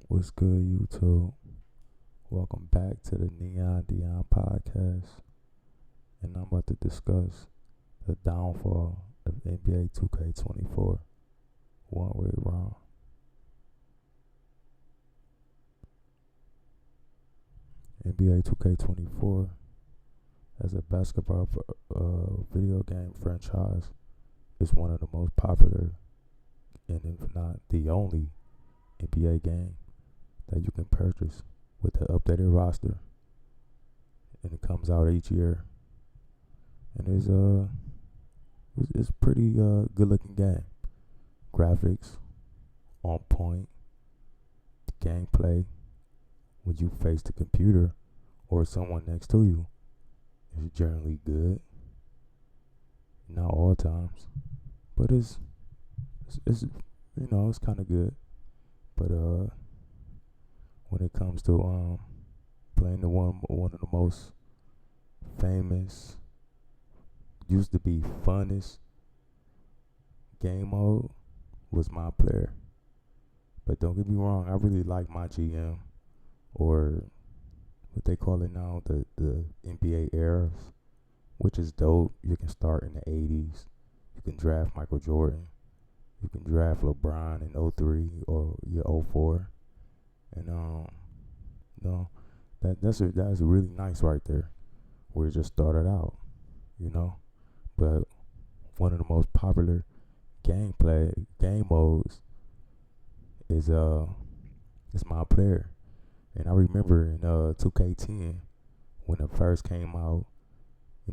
What's good, YouTube? Welcome back to the Neon Dion podcast, and I'm about to discuss the downfall of NBA 2K24. One way wrong. NBA 2K24 as a basketball video game franchise is one of the most popular, and if not the only, NBA game that you can purchase with the updated roster, and it comes out each year, and it's pretty good looking game. Graphics on point, gameplay when you face the computer or someone next to you is generally good. Not all times, but it's it's kind of good. But when it comes to playing the one of the most famous, used to be funnest game mode was my player. But don't get me wrong, I really like my GM, or what they call it now, the NBA eras, which is dope. You can start in the 80s. You can draft Michael Jordan. You can draft LeBron in '03 or your '04. And that's really nice right there, where it just started out, you know. But one of the most popular game modes is my player. And I remember in 2K10 when it first came out,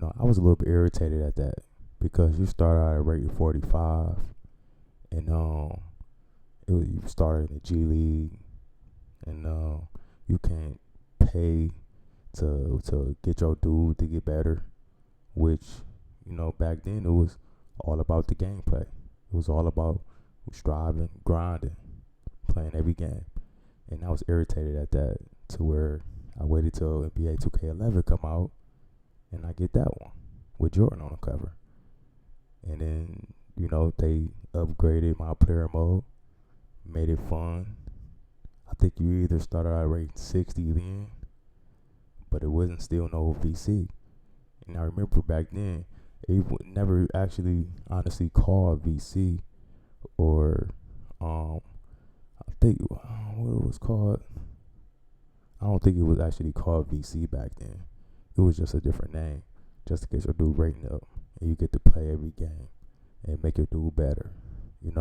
I was a little bit irritated at that because you start out at rated 45, and you started in the G League, and you can't pay to get your dude to get better, which back then it was all about the gameplay. It was all about striving, grinding, playing every game, and I was irritated at that, to where I waited till NBA 2K11 come out, and I get that one with Jordan on the cover, and then they upgraded my player mode, made it fun. I think you either started at rate 60 then, but it wasn't still no VC. And I remember back then, it never actually honestly called VC, or I think what it was called. I don't think it was actually called VC back then. It was just a different name, just in case your dude rating up, and you get to play every game and make your dude better, And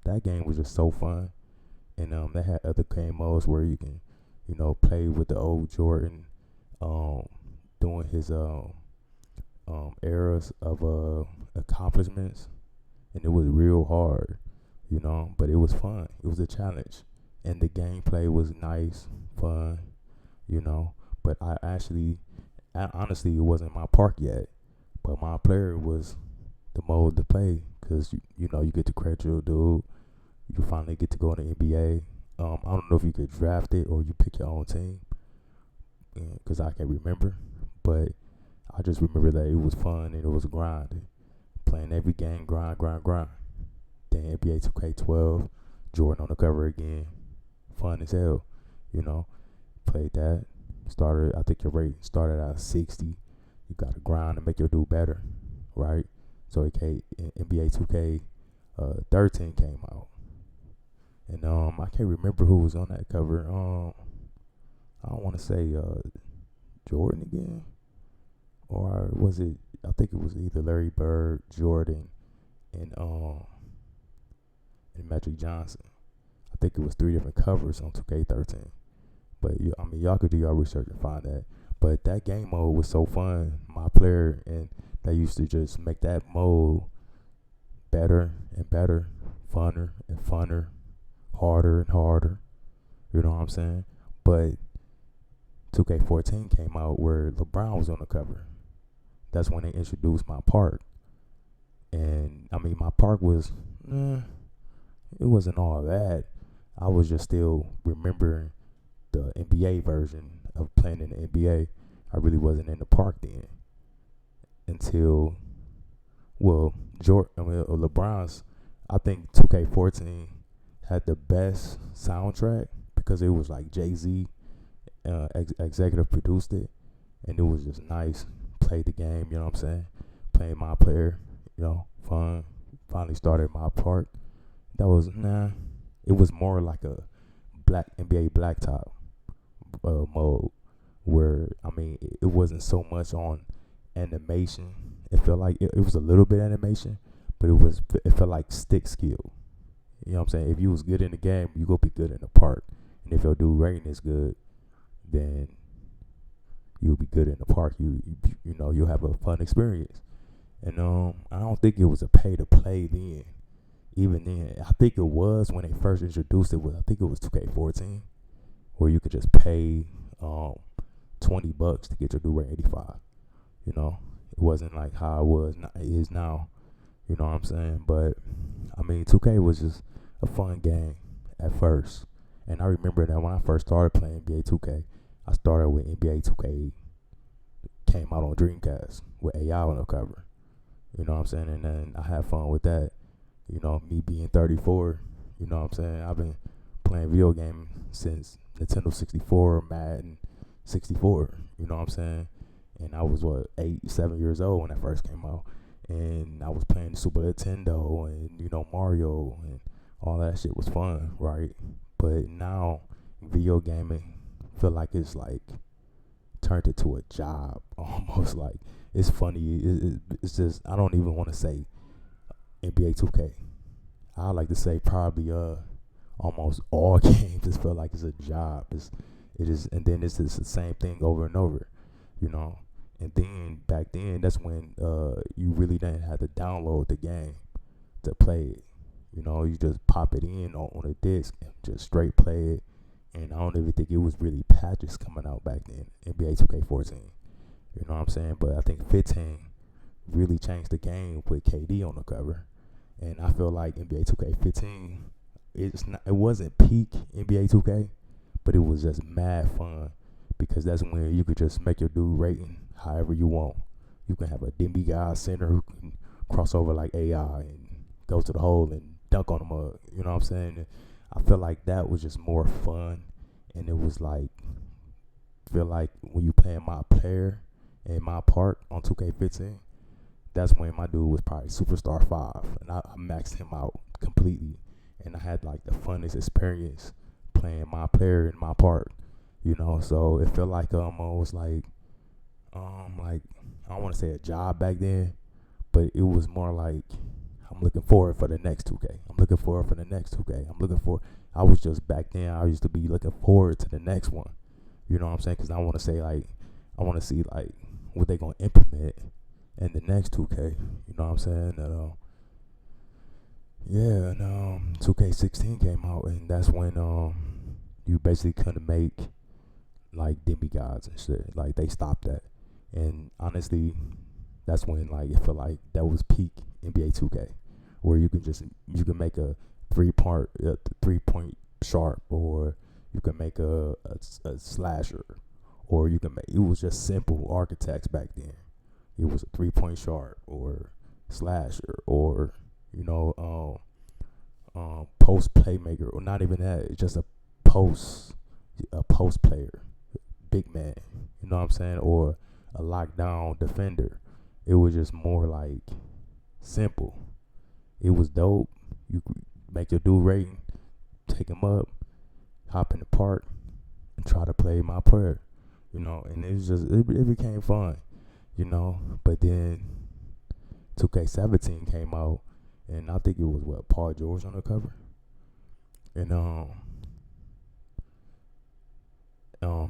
that game was just so fun. And they had other game modes where you can, play with the old Jordan, doing his eras of accomplishments, and it was real hard, but it was fun. It was a challenge, and the gameplay was nice, fun, But honestly, it wasn't my park yet, but my player was the mode to play, because you get to credit your dude. You finally get to go in the NBA. I don't know if you could draft it or you pick your own team, because I can't remember. But I just remember that it was fun and it was grind. Playing every game, grind. Then NBA 2K12, Jordan on the cover again. Fun as hell, Played that. I think your rate started at 60. You got to grind to make your dude better, right? So NBA 2K 13 came out. And I can't remember who was on that cover. I don't want to say Jordan again, or was it? I think it was either Larry Bird, Jordan, and Magic Johnson. I think it was 3 different covers on 2K13. But y'all could do your research and find that. But that game mode was so fun. My player, and they used to just make that mode better and better, funner and funner, harder and harder. You know what I'm saying? But 2K14 came out where LeBron was on the cover. That's when they introduced my park. And my park was, it wasn't all that. I was just still remembering the NBA version of playing in the NBA. I really wasn't in the park then until, LeBron's. I think 2K14 had the best soundtrack because it was like Jay-Z executive produced it, and it was just nice. Played the game, you know what I'm saying? Playing my player, fun. Finally started my part. That was It was more like a black NBA blacktop mode, where it wasn't so much on animation. It felt like it was a little bit animation, but it felt like stick skill. You know what I'm saying? If you was good in the game, you gonna be good in the park. And if your dude rating is good, then you'll be good in the park. You'll have a fun experience. And I don't think it was a pay to play then. Even then, I think it was when they first introduced it. I think it was 2K14, where you could just pay $20 to get your dude rate 85. It wasn't like how it is now. You know what I'm saying? But 2K was just a fun game at first. And I remember that when I first started playing NBA 2K, I started with NBA 2K, came out on Dreamcast with AI on the cover. You know what I'm saying? And then I had fun with that. Me being 34, you know what I'm saying? I've been playing video games since Nintendo 64, Madden 64, you know what I'm saying? And I was 7 years old when that first came out. And I was playing Super Nintendo and, Mario, and all that shit was fun, right? But now video gaming feel like it's like turned into a job almost. Like, it's funny. It's just, I don't even want to say NBA 2K. I like to say probably almost all games just feel like it's a job. And then it's just the same thing over and over, And then back then, that's when you really didn't have to download the game to play it. You just pop it in on a disc and just straight play it. And I don't even think it was really patches coming out back then, NBA 2K14. You know what I'm saying? But I think 15 really changed the game with KD on the cover. And I feel like NBA 2K15, it wasn't peak NBA 2K, but it was just mad fun, because that's when you could just make your dude rating however you want. You can have a demigod center who can cross over like AI and go to the hole and dunk on the mug. You know what I'm saying? And I feel like that was just more fun, and it was like, feel like when you playing my player in my part on 2K15, that's when my dude was probably Superstar 5, and I maxed him out completely, and I had like the funnest experience playing my player in my part, so it felt like almost like I don't want to say a job back then, but it was more like I'm looking forward for the next 2K. I'm looking forward for the next 2K. I was just back then, I used to be looking forward to the next one. You know what I'm saying? Because I want to see like what they going to implement in the next 2K. You know what I'm saying? And 2K16 came out, and that's when you basically couldn't make like demigods and shit. Like, they stopped that. And honestly, that's when like it felt like that was peak NBA 2K, where you can make a three-point sharp, or you can make a slasher, or you can make, it was just simple architects back then. It was a 3-point sharp or slasher, or post playmaker, or not even that. It's just a post player, big man. You know what I'm saying? Or a lockdown defender. It was just more like simple. It was dope. You could make your dude rating, take him up, hop in the park, and try to play my player. And it was just it became fun. But then 2K17 came out, and I think it was Paul George on the cover, and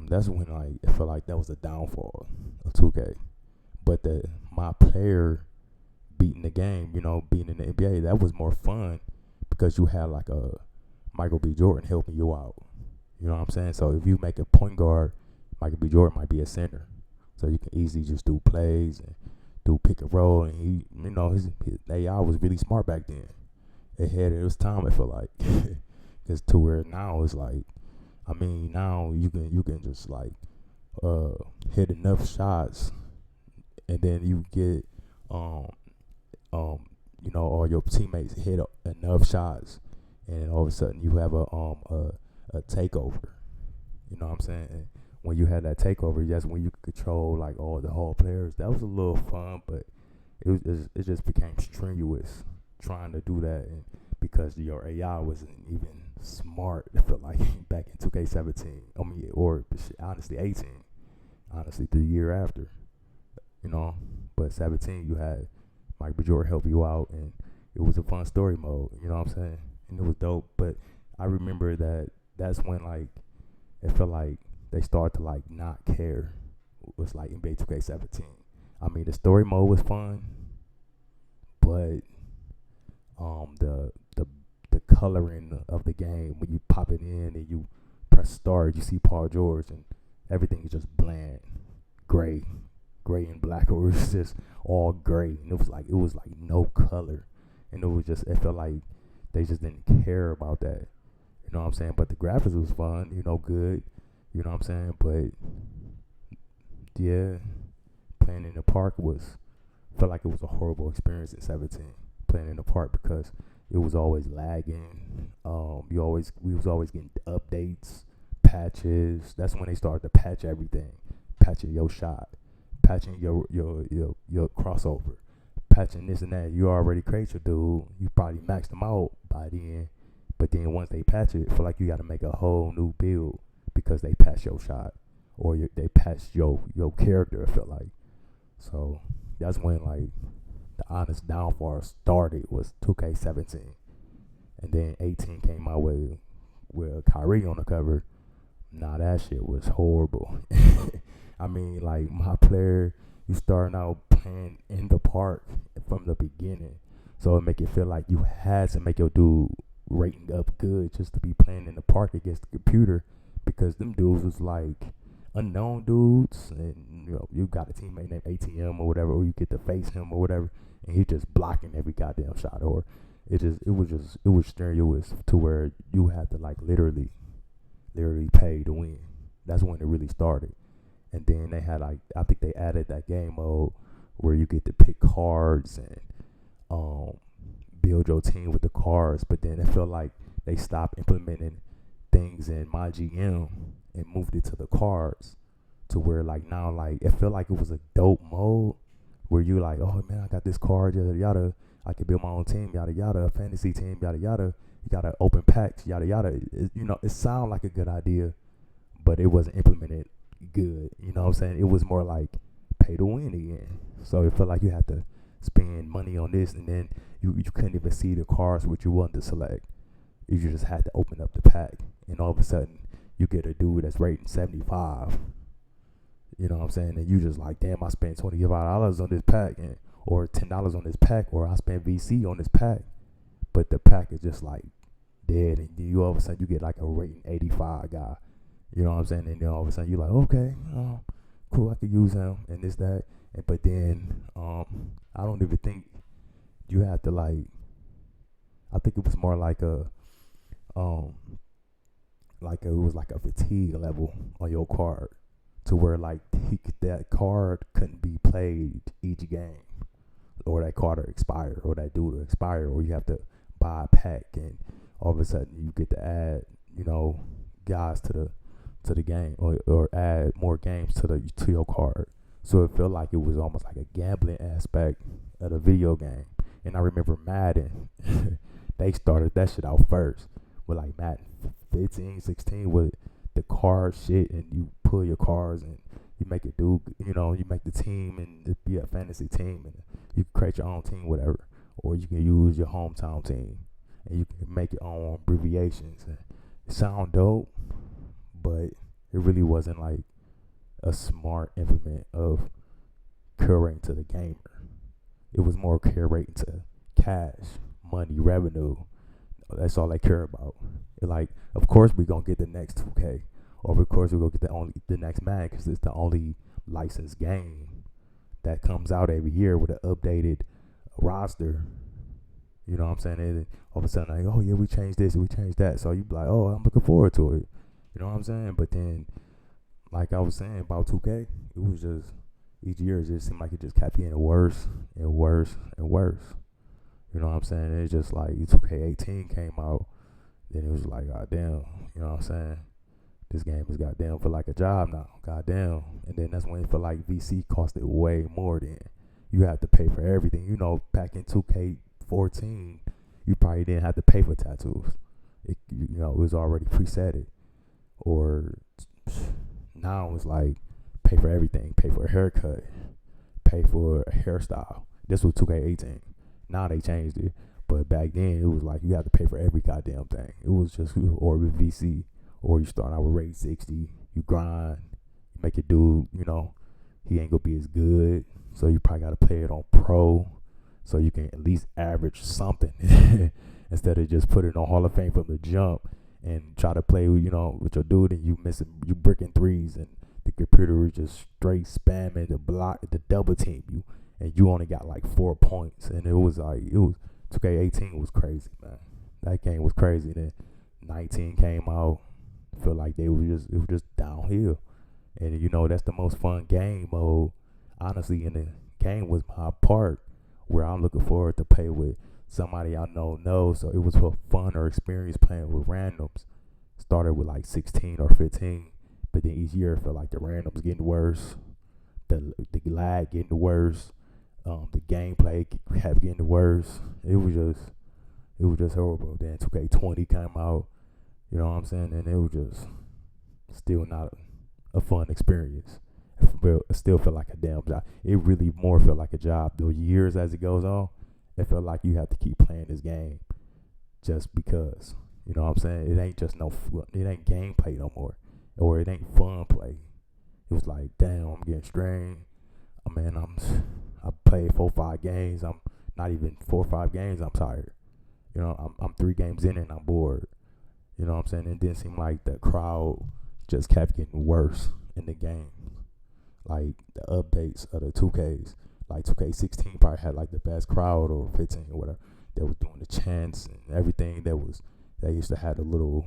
that's when like I felt like that was the downfall of 2K. But my player beating the game, being in the NBA, that was more fun, because you had like a Michael B. Jordan helping you out. You know what I'm saying? So if you make a point guard, Michael B. Jordan might be a center. So you can easily just do plays and do pick and roll. And his AI was really smart back then. Ahead of its time, I feel like. Because to where now it's like, now you can just like hit enough shots, and then you get all your teammates hit enough shots, and all of a sudden you have a takeover. You know what I'm saying? And when you had that takeover, that's when you could control like all the whole players. That was a little fun, but it just became strenuous trying to do that, and because your AI wasn't even smart. I feel like back in 2K17. I mean, or honestly 18. Honestly, the year after, you know. But 17, you had Mike Bajor help you out, and it was a fun story mode. You know what I'm saying? And it was dope. But I remember that's when like it felt like they started to like not care. It was like NBA 2K17. I mean, the story mode was fun, but the coloring of the game when you pop it in and you press start, you see Paul George and everything is just bland, gray, and black, or it was just all gray, and it was like no color, and it felt like they just didn't care about that. You know what I'm saying? But the graphics was fun, good. You know what I'm saying? But yeah, playing in the park felt like it was a horrible experience in 17. Playing in the park because it was always lagging. We was always getting updates, patches. That's when they started to patch everything, patching your shot, patching your crossover, patching this and that. You already create your dude. You probably maxed them out by then, but then once they patch it, feel like you got to make a whole new build because they patch your shot or they patch your character. It felt like so. That's when like the honest downfall started was 2K17, and then 18 came out with Kyrie on the cover. Nah, that shit was horrible. I mean, like my player, you starting out playing in the park from the beginning, so it make it feel like you had to make your dude rating up good just to be playing in the park against the computer, because them dudes was like unknown dudes, and you got a teammate named ATM or whatever, or you get to face him or whatever, and he just blocking every goddamn shot, or it was strenuous to where you had to like literally pay to win. That's when it really started. And then they had like, I think they added that game mode where you get to pick cards and build your team with the cards, but then it felt like they stopped implementing things in my GM and moved it to the cards, to where like now like it felt like it was a dope mode where you like, oh man, I got this card, yada yada, I can build my own team, yada yada, a fantasy team, yada yada, you gotta open packs, yada yada. It sounded like a good idea, but it wasn't implemented good. You know what I'm saying? It was more like pay to win again. So it felt like you had to spend money on this, and then you couldn't even see the cards which you wanted to select. You just had to open up the pack, and all of a sudden you get a dude that's rating 75. You know what I'm saying? And you just like, damn, I spent $25 on this pack, or $10 on this pack, or I spent VC on this pack, but the pack is just like dead, and you all of a sudden you get like a rating 85 guy. You know what I'm saying? And then all of a sudden you're like, okay, cool, I could use him and this, that. But then I don't even think you had to like, I think it was more like it was like a fatigue level on your card, to where like that card couldn't be played each game, or that card will expire, or that dude will expire, or you have to buy a pack, and all of a sudden you get to add guys to the game, or add more games to your card. So it felt like it was almost like a gambling aspect of the video game. And I remember Madden, they started that shit out first with like Madden 15, 16 with the card shit, and you pull your cards and you make it do, you make the team and it be a fantasy team, and you can create your own team, whatever, or you can use your hometown team and you can make your own abbreviations. And it sound dope, but it really wasn't like a smart implement of curating to the gamer. It was more curating to cash, money, revenue. That's all they care about. Like, of course we're gonna get the next 2K, or of course we're gonna get the next Madden, because it's the only licensed game that comes out every year with an updated roster. You know what I'm saying? And all of a sudden, like, oh yeah, we changed this, we changed that. So you be like, oh, I'm looking forward to it. You know what I'm saying? But then, like I was saying about 2K, it was just, each year it just seemed like it just kept getting worse and worse and worse. You know what I'm saying? It's just like 2K18 came out, Then it was like, goddamn, you know what I'm saying? This game is goddamn feel like a job now, goddamn. And then that's when it felt like VC costed way more than you have to pay for everything. You know, back in 2K14, you probably didn't have to pay for tattoos. You know, it was already presetted. Or now it's like pay for everything, pay for a haircut, pay for a hairstyle. This was 2K18. Now they changed it, but back then it was like you had to pay for every goddamn thing. It was just, or with VC, or you start out with rate 60, you grind, you make a dude, you know, he ain't gonna be as good, so you probably gotta play it on pro, so you can at least average something instead of just put it on Hall of Fame from the jump and try to play, you know, with your dude and you bricking threes and the computer is just straight spamming the double team you, and you only got like 4 points, and it was 2K18 was crazy, man. That game was crazy. Then 19 came out, feel like it was just downhill, and you know that's the most fun game mode. Honestly, in the game was my part where I'm looking forward to play with somebody I know. So it was a fun or experience playing with randoms. Started with like 16 or 15, but then each year it felt like the randoms getting worse, the lag getting worse, the gameplay kept getting worse. It was just horrible. Then 2K20 came out, you know what I'm saying, and it was just still not a fun experience. It still felt like a damn job. It really more felt like a job. The years as it goes on, it felt like you have to keep playing this game just because. You know what I'm saying? It ain't just it ain't gameplay no more, or it ain't fun play. It was like, damn, I'm getting strained. I played 4-5 games. I'm not even 4 or 5 games. I'm tired. You know, I'm 3 games in and I'm bored. You know what I'm saying? It didn't seem like the crowd just kept getting worse in the game. Like the updates of the 2Ks, like 2K16 probably had like the best crowd, or 15 or whatever. They was doing the chants and everything. They used to have a little,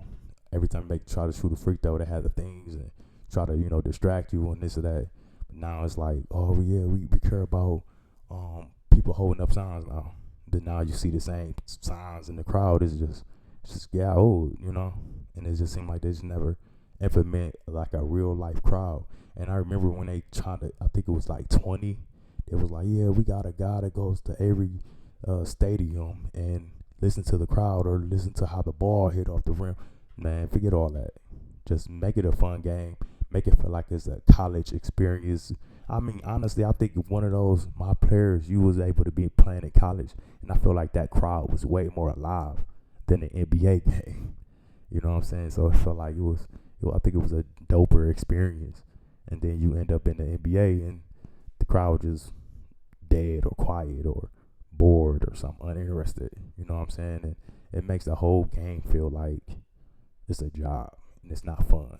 every time they try to shoot a free throw, they had the things and try to, you know, distract you and this or that. But now it's like, oh yeah, we care about people holding up signs now. But now you see the same signs in the crowd. It's just get old, you know. And it just seemed like they just never implement like a real life crowd. And I remember when they tried to, I think it was like 20. It was like, yeah, we got a guy that goes to every stadium and listen to the crowd or listen to how the ball hit off the rim. Man, forget all that. Just make it a fun game. Make it feel like it's a college experience. I mean, honestly, I think one of those, my players, you was able to be playing at college. And I feel like that crowd was way more alive than the NBA game. You know what I'm saying? So it felt like I think it was a doper experience. And then you end up in the NBA and the crowd just dead or quiet or bored or something, uninterested. You know what I'm saying? And it makes the whole game feel like it's a job and it's not fun.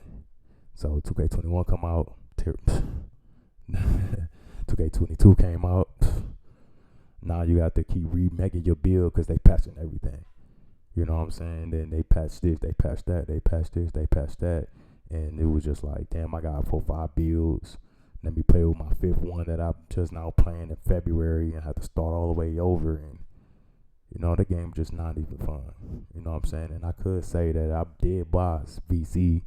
So 2K21 come out, 2K22 came out. Now you have to keep remaking your build because they patching everything. You know what I'm saying? Then they patch this, they patch that, they patch this, they patch that. And it was just like, damn, I got 4-5 builds. Let me play with my 5th one that I'm just now playing in February and have to start all the way over. And, you know, the game just not even fun. You know what I'm saying? And I could say that I did boss VC,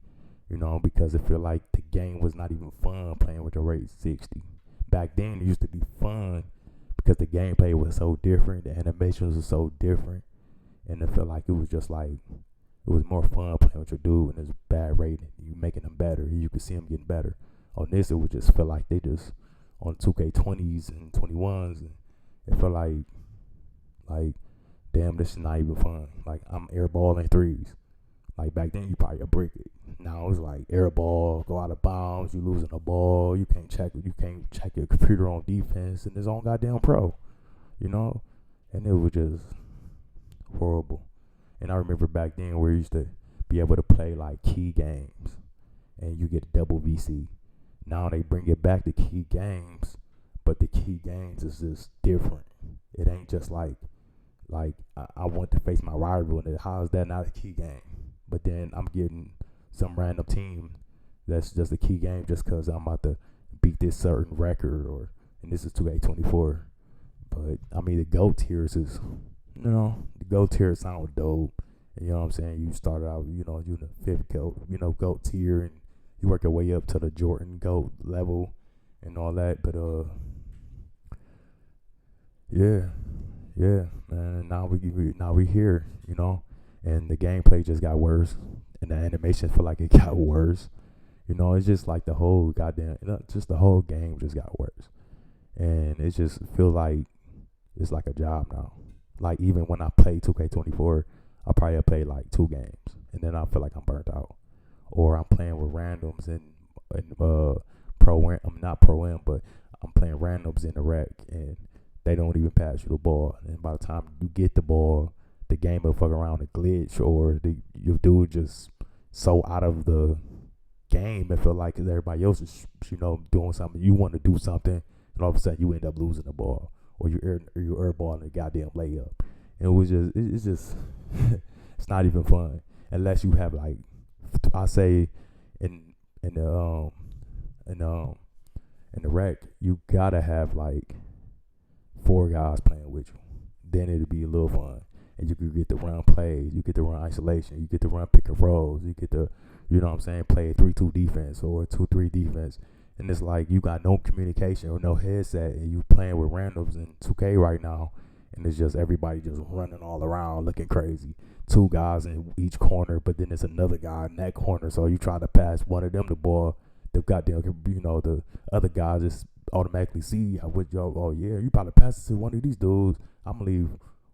you know, because it feel like the game was not even fun playing with the rate 60. Back then, it used to be fun because the gameplay was so different. The animations were so different. And it felt like it was just like, it was more fun playing with your dude when it's bad rating. You making them better. You could see them getting better. On this, it would just feel like they just on 2K20s and 21s. And it felt like, damn, this is not even fun. Like, I'm airballing threes. Like, back then, you probably brick it. Now it's like airball, go out of bounds, you losing the ball. You can't check your computer on defense, and it's on goddamn pro. You know? And it was just horrible. And I remember back then where you used to be able to play like key games and you get double VC. Now they bring it back to key games, but the key games is just different. It ain't just like I want to face my rival, and how is that not a key game? But then I'm getting some random team that's just a key game just because I'm about to beat this certain record, and this is 2K24. But I mean, the GOAT tiers is, you know, the GOAT tiers sound dope. You know what I'm saying? You started out, you know, you the fifth GOAT, you know, GOAT tier, and you work your way up to the Jordan GOAT level and all that. But yeah, yeah, man. Now we here, you know, and the gameplay just got worse, and the animation feel like it got worse. You know, it's just like the whole goddamn, just the whole game just got worse, and it just feel like it's like a job now. Like even when I play 2K24, I probably play like 2 games, and then I feel like I'm burnt out, or I'm playing with randoms and I'm not pro am, but I'm playing randoms in the rec, and they don't even pass you the ball. And by the time you get the ball, the game will fuck around and glitch, or your dude just so out of the game and feel like everybody else is, you know, doing something. You want to do something, and all of a sudden you end up losing the ball, or you airball in a goddamn layup. And it was just, it's just, it's not even fun unless you have like, I say, in the in in the rec, you gotta have like 4 guys playing with you. Then it'll be a little fun, and you could get to run plays, you get to run isolation, you get to run pick and rolls, you get to, you know what I'm saying, play 3-2 defense or 2-3 defense. And it's like you got no communication or no headset, and you playing with randoms in 2K right now, and it's just everybody just running all around looking crazy. 2 guys in each corner, but then there's another guy in that corner, so you try to pass one of them the ball, the goddamn, you know, the other guys just automatically see what y'all, oh yeah, you probably pass it to one of these dudes. I'm gonna leave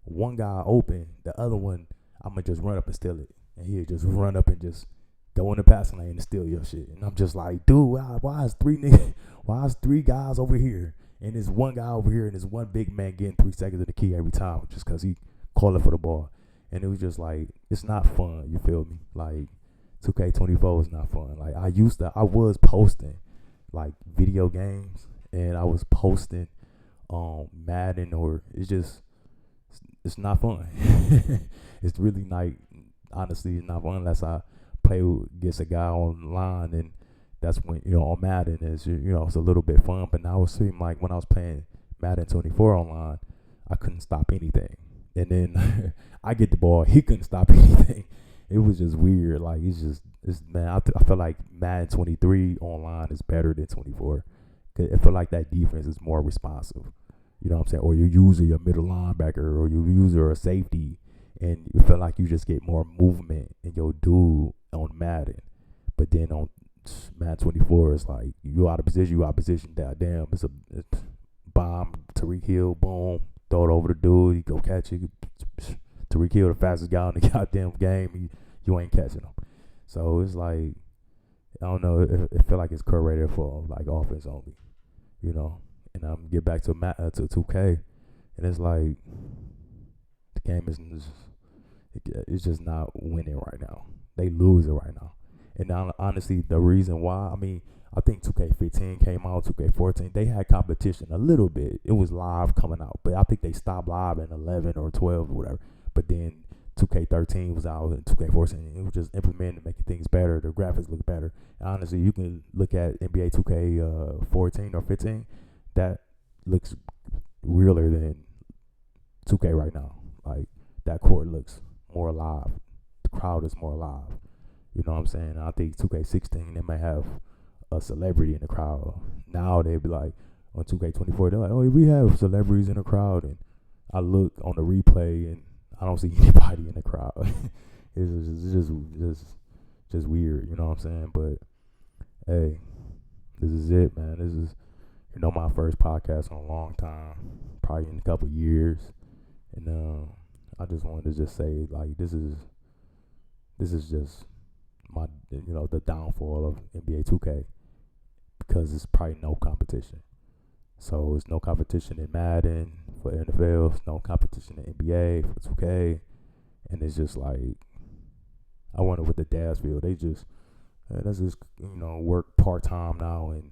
one guy open, the other one I'm gonna just run up and steal it, and he'll just run up and just go in the passing lane and steal your shit. And I'm just like, dude, why is 3 guys over here, and there's 1 guy over here, and there's 1 big man getting 3 seconds of the key every time just because he calling for the ball. And it was just like, it's not fun, you feel me? Like 2K24 is not fun. Like I was posting like video games, and I was posting Madden, or it's not fun. It's really like, honestly, it's not fun unless I play against a guy online, and that's when, you know, on Madden is, you know, it's a little bit fun. But now it seemed like when I was playing Madden 24 online, I couldn't stop anything, and then I get the ball, he couldn't stop anything. It was just weird. Like man, I feel like Madden 23 online is better than 24. Cause I feel like that defense is more responsive. You know what I'm saying? Or you use your middle linebacker, or you use a safety, and you feel like you just get more movement in your dude on Madden. But then on Madden 24, it's like you out of position. Damn, it's bomb, Tariq Hill, boom, throw it over the dude, you go catch it. Tariq Hill, the fastest guy in the goddamn game, you ain't catching him. So it's like, I don't know, it feel like it's curated for like offense only, you know. And I'm get back to 2K, and it's like the game it's just not winning right now. They losing right now. And now, honestly, the reason why, I mean, I think 2K15 came out, 2K14, they had competition a little bit. It was live coming out, but I think they stopped live in 11 or 12 or whatever. But then 2K13 was out, and 2K14, it was just implemented to make things better. The graphics look better. And honestly, you can look at NBA 2K14 or 15. That looks realer than 2K right now. Like, that court looks more alive. The crowd is more alive. You know what I'm saying? I think 2K16, they might have a celebrity in the crowd. Now they'd be like, on 2K24, they're like, oh, we have celebrities in the crowd. And I look on the replay, and I don't see anybody in the crowd. It's just weird. You know what I'm saying? But hey, this is it, man. This is, you know, my first podcast in a long time, probably in a couple years. And I just wanted to just say, like, this is just my, you know, the downfall of NBA 2K, because it's probably no competition. So it's no competition in Madden for NFL, it's no competition in NBA for 2K, and it's just like, I wonder what the dads feel. They just, let's just, you know, work part-time now, and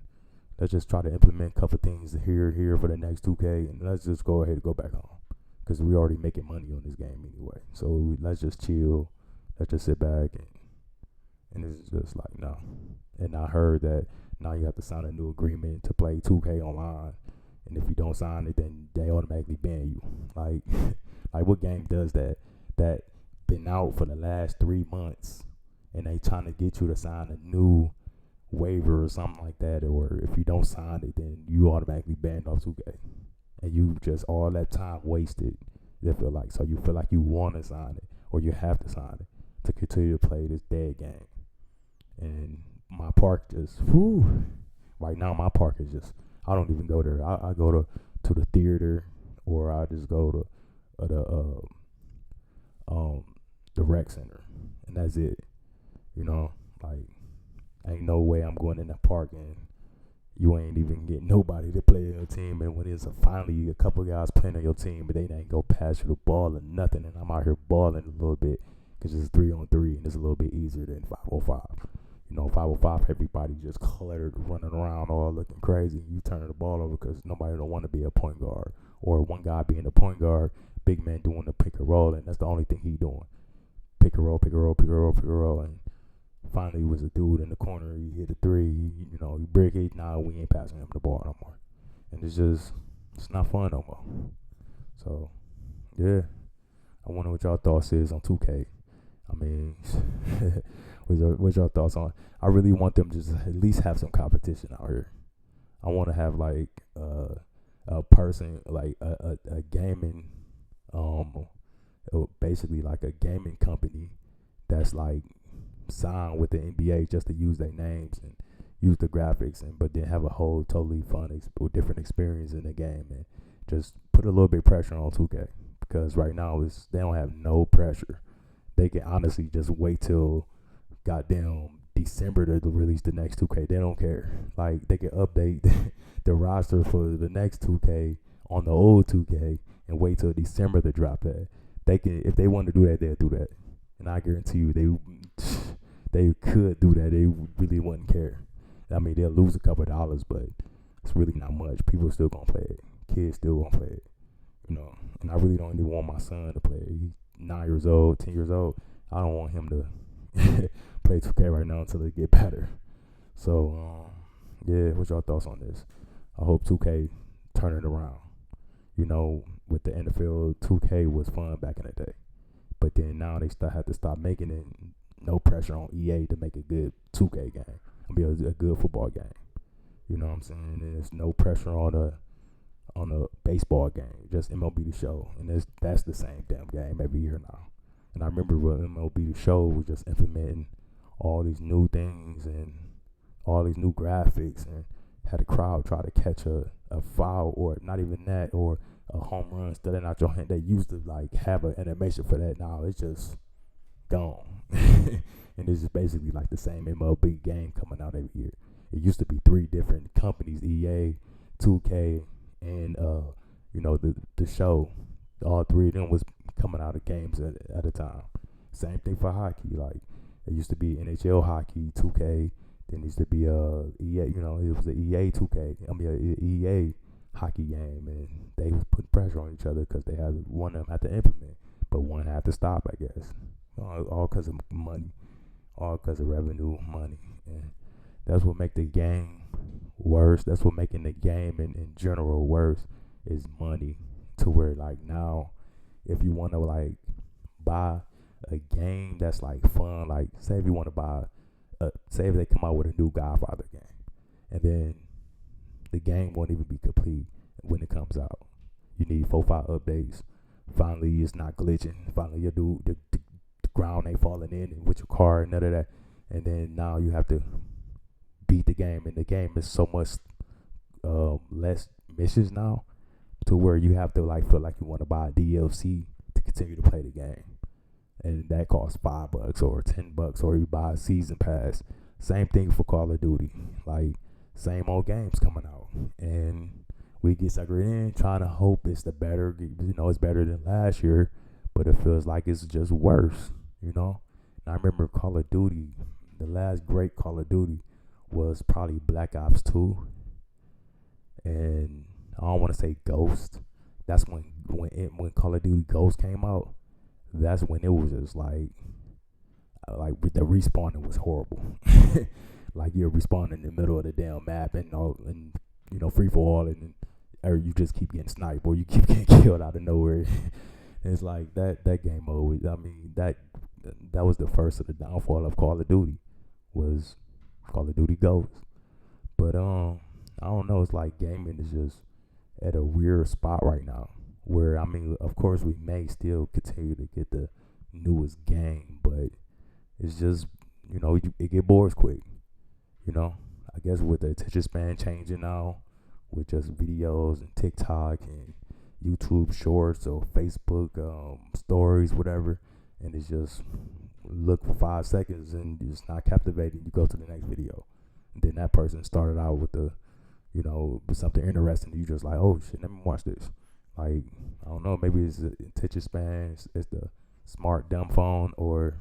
let's just try to implement a couple things here for the next 2K, and let's just go ahead and go back home, because we already making money on this game anyway. So let's just chill, let's just sit back, and it's just like, no. And I heard that now you have to sign a new agreement to play 2K online, and if you don't sign it, then they automatically ban you. Like what game does that? That been out for the last 3 months, and they trying to get you to sign a new waiver or something like that, or if you don't sign it, then you automatically banned off 2K, and you just all that time wasted. They feel like, so you feel like you want to sign it or you have to sign it to continue to play this dead game. And my park just, right now my park is just, I don't even go there. I go to the theater, or I just go to the rec center, and that's it. You know, like, ain't no way I'm going in that park and you ain't even getting nobody to play on your team. And when it's finally a couple guys playing on your team, but they ain't go pass you the ball or nothing, and I'm out here balling a little bit because it's 3-on-3 and it's a little bit easier than 5-on-5. You know, 5-on-5, everybody just cluttered, running around all looking crazy. You turn the ball over because nobody don't want to be a point guard, or one guy being a point guard, big man doing the pick and roll, and that's the only thing he doing. Pick and roll, pick and roll, pick and roll, pick and roll, and finally was a dude in the corner. He hit a three. You know, he break it. Nah, we ain't passing him the ball no more, and it's not fun no more. So, yeah, I wonder what y'all thoughts is on 2K. I mean, what's your thoughts on? I really want them to just at least have some competition out here. I want to have like a person, like a gaming, basically like a gaming company that's like signed with the NBA just to use their names and use the graphics, and but then have a whole totally fun or different experience in the game, and just put a little bit of pressure on 2K, because right now they don't have no pressure. They can honestly just wait till goddamn December to release the next 2K. They don't care. Like, they can update the roster for the next 2K on the old 2K and wait till December to drop that. They can, if they want to do that, they'll do that. And I guarantee you they could do that. They really wouldn't care. I mean, they'll lose a couple of dollars, but it's really not much. People still gonna play it. Kids still gonna play it. You know, and I really don't even want my son to play it. He's 9 years old, 10 years old. I don't want him to play 2K right now until they get better. So, yeah, what's your thoughts on this? I hope 2K turn it around. You know, with the NFL, 2K was fun back in the day. But then now they have to stop making it. No pressure on EA to make a good 2K game. I mean, a good football game. You know what I'm saying? And there's no pressure on a baseball game. Just MLB The Show. And that's the same damn game every year now. And I remember when MLB The Show was just implementing all these new things and all these new graphics, and had a crowd try to catch a foul, or not even that, or a home run studying out your hand. They used to like have an animation for that. Now it's just gone. And it's just basically like the same MLB game coming out every year. It used to be 3 different companies: EA, 2K, and you know, the show. All 3 of them was coming out of games at a time. Same thing for hockey. Like, it used to be NHL hockey, 2K. Then it used to be EA. You know, it was the EA 2K. I mean, a EA hockey game, and they was putting pressure on each other because they had one of them had to implement, but one had to stop, I guess. All because of money, all because of revenue, money, and that's what make the game worse. That's what making the game in general worse, is money. To where, like, now, if you want to like buy a game that's like fun, like say if you want to buy, say if they come out with a new Godfather game, and then the game won't even be complete when it comes out. You need 4-5 updates. Finally, it's not glitching. Finally, the ground ain't falling in with your car and none of that. And then now you have to beat the game, and the game is so much less missions now, to where you have to like feel like you want to buy a DLC to continue to play the game, and that costs $5 or $10, or you buy a season pass. Same thing for Call of Duty. Like, same old games coming out, and we get suckered in trying to hope it's the better, you know, it's better than last year, but it feels like it's just worse, you know. And I remember Call of Duty, the last great Call of Duty was probably Black Ops 2, and I don't want to say Ghost. That's when Call of Duty Ghost came out. That's when it was just like the respawning was horrible. Like, you're respawning in the middle of the damn map, and you know, free for all, and or you just keep getting sniped, or you keep getting killed out of nowhere. It's like that game mode. I mean that was the first of the downfall of Call of Duty. Was Call of Duty Ghosts. But I don't know. It's like gaming is just at a weird spot right now. Where I mean, of course, we may still continue to get the newest game, but it's just it get bored quick. You know, I guess with the attention span changing now, with just videos and TikTok and YouTube Shorts or Facebook stories, whatever, and it's just look for 5 seconds and it's not captivating. You go to the next video, and then that person started out with with something interesting. You just like, oh shit, let me watch this. Like, I don't know, maybe it's the attention span, it's the smart dumb phone, or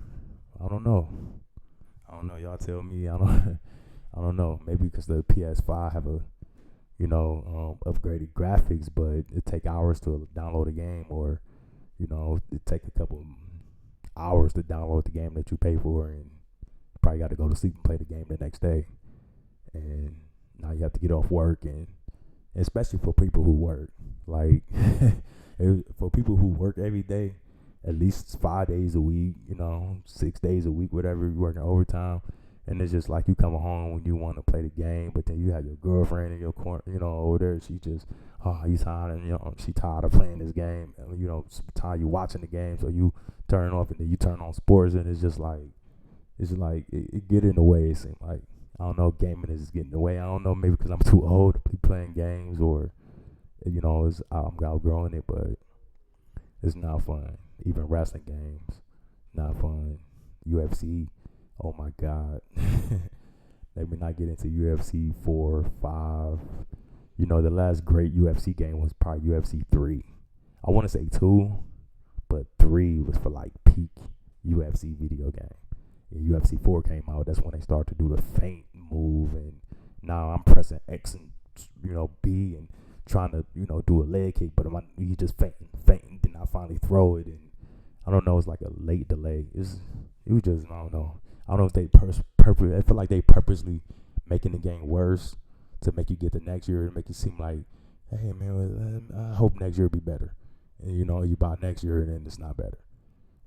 I don't know. Y'all tell me. I don't. I don't know. Maybe because the PS5 have a upgraded graphics, but it take hours to download a game, or it take a couple hours to download the game that you pay for, and probably got to go to sleep and play the game the next day. And now you have to get off work, and especially for people who work, like for people who work every day, at least 5 days a week, 6 days a week, whatever, you working overtime. And it's just like you come home when you want to play the game, but then you have your girlfriend in your corner, over there. She just, you tired, and she tired of playing this game. Tired you watching the game, so you turn off, and then you turn on sports, and it's just like, it get in the way. It seems like, I don't know, gaming is getting in the way. I don't know, maybe because I'm too old to be playing games, or I'm outgrowing it, but it's not fun. Even wrestling games, not fun. UFC. Oh my God. Let me not get into UFC 4, 5. The last great UFC game was probably UFC 3. I want to say 2, but 3 was for like peak UFC video game. And UFC 4 came out. That's when they started to do the feint move. And now I'm pressing X and, B and trying to, do a leg kick. But you just fainting. Then I finally throw it. And I don't know. It's like a late delay. It was just, I don't know. I don't know if they I feel like they purposely making the game worse to make you get the next year and make it seem like, hey man, I hope next year be better. And you buy next year and then it's not better.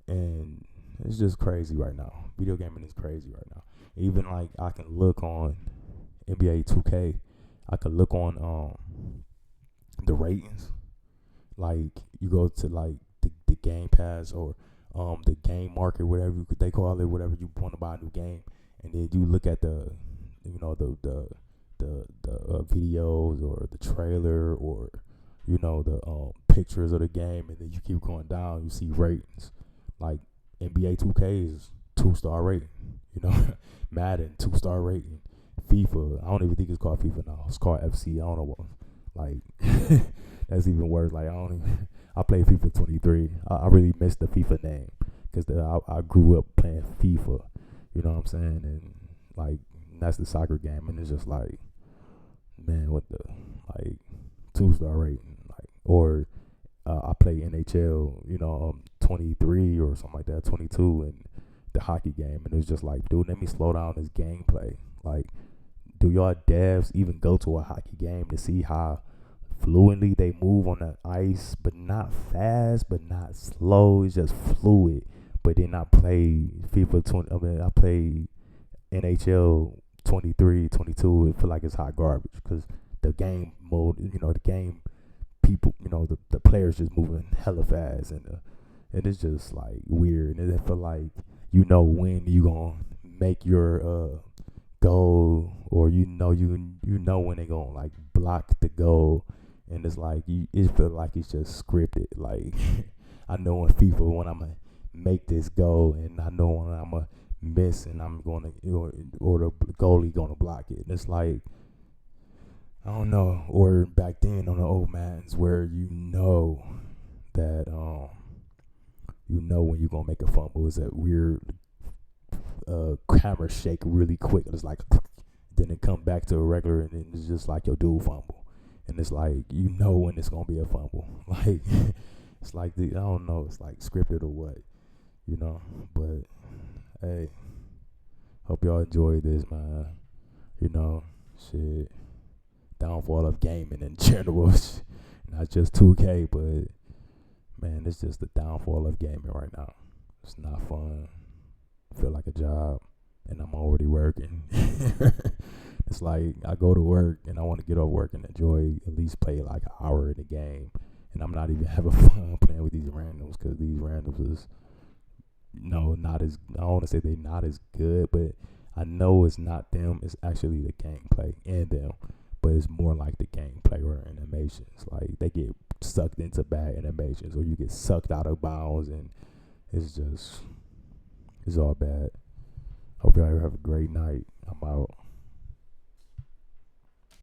And it's just crazy right now. Video gaming is crazy right now. Even like I can look on NBA 2K, I could look on the ratings. Like you go to like the Game Pass or the game market, whatever they call it, whatever you want to buy a new game, and then you look at the videos or the trailer or the pictures of the game, and then you keep going down, you see ratings. Like NBA 2K is 2-star rating, Madden 2-star rating, FIFA, I don't even think it's called FIFA now, it's called FC. I don't know what, like that's even worse. Like I played FIFA 23. I really miss the FIFA name because I grew up playing FIFA. You know what I'm saying? And like that's the soccer game, and it's just like, man, what the like 2-star rating, like, or I play NHL, 23 or something like that, 22, and the hockey game, and it's just like, dude, let me slow down this gameplay. Like, do y'all devs even go to a hockey game to see how fluently they move on the ice, but not fast, but not slow? It's just fluid. But then I play FIFA 20. I mean, I play NHL 23, 22. It feel like it's hot garbage because the game mode, the game people, the players just moving hella fast, and it's just like weird. And it feel like when you gonna make your goal, or you know when they gonna like block the goal. And it's like it feel like it's just scripted. Like I know in FIFA when I'm gonna make this goal, and I know when I'm gonna miss, and I'm gonna or the goalie gonna block it. And it's like, I don't know. Or back then on the old mans where that when you gonna make a fumble, it's that weird camera shake really quick. It's like then it come back to a regular, and then it's just like your dude fumble. And it's like, when it's going to be a fumble. Like, it's like, I don't know, it's like scripted or what, But, hey, hope y'all enjoy this, man. Shit, downfall of gaming in general. Not just 2K, but, man, it's just the downfall of gaming right now. It's not fun. I feel like a job, and I'm already working. It's like I go to work and I want to get off work and enjoy, at least play like an hour in the game, and I'm not even having fun playing with these randoms, because these randoms is not as, I don't want to say they not as good, but I know it's not them. It's actually the gameplay and them, but it's more like the gameplay or animations. Like they get sucked into bad animations, or you get sucked out of bounds, and it's all bad. Hope y'all have a great night. I'm out.